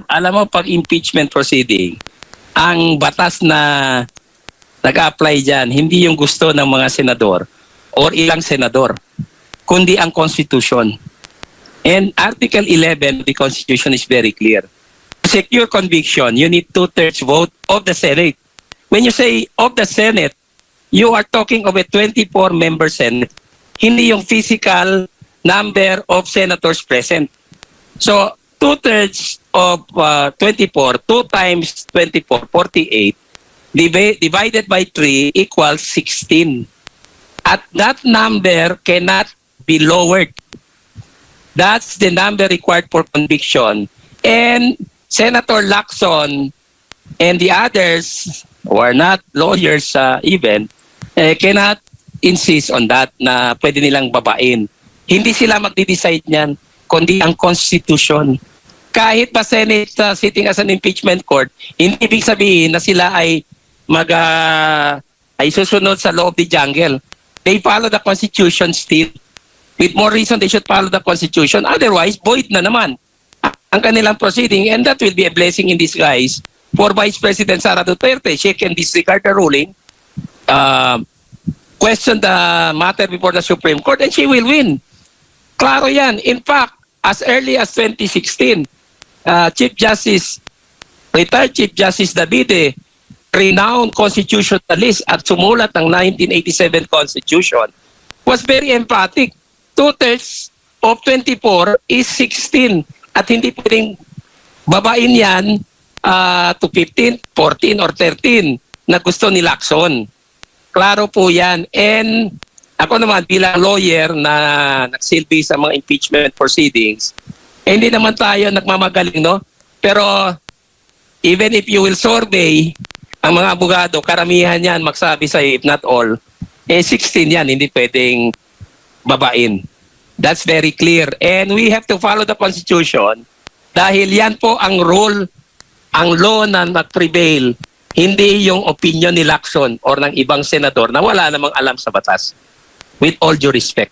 Alam mo, pag impeachment proceeding, ang batas na nag-apply dyan, hindi yung gusto ng mga senador or ilang senador, kundi ang Constitution. And Article 11 of the Constitution is very clear. To secure conviction, you need 2/3 vote of the Senate. When you say of the Senate, you are talking of a 24-member Senate, hindi yung physical number of senators present. So, 2/3 of 24, 2 times 24, 48, divided by 3 equals 16. At that number cannot be lowered. That's the number required for conviction. And Senator Lacson and the others who are not lawyers even, cannot insist on that na pwede nilang babain. Hindi sila magde-decide niyan, kundi ang Constitution. Kahit pa Senate sitting as an impeachment court, hindi ibig sabihin na sila ay ay susunod sa law of the jungle. They follow the Constitution still. With more reason, they should follow the Constitution. Otherwise, void na naman ang kanilang proceeding, and that will be a blessing in disguise for Vice President Sara Duterte. She can disregard the ruling, question the matter before the Supreme Court, and she will win. Klaro yan. In fact, as early as 2016, retired Chief Justice Davide, renowned constitutionalist at sumulat ng 1987 Constitution, was very emphatic. 2/3 of 24 is 16 at hindi pwedeng babain yan to 15, 14, or 13 na gusto ni Lacson. Klaro po yan. And ako naman bilang lawyer na nagsilbi sa mga impeachment proceedings, hindi naman tayo nagmamagaling, no? Pero even if you will survey ang mga abogado, karamihan yan magsabi sa if not all, 16 yan, hindi pwedeng babain. That's very clear. And we have to follow the Constitution dahil yan po ang rule, ang law na mag-prevail, hindi yung opinion ni Lacson or ng ibang senador na wala namang alam sa batas. With all due respect.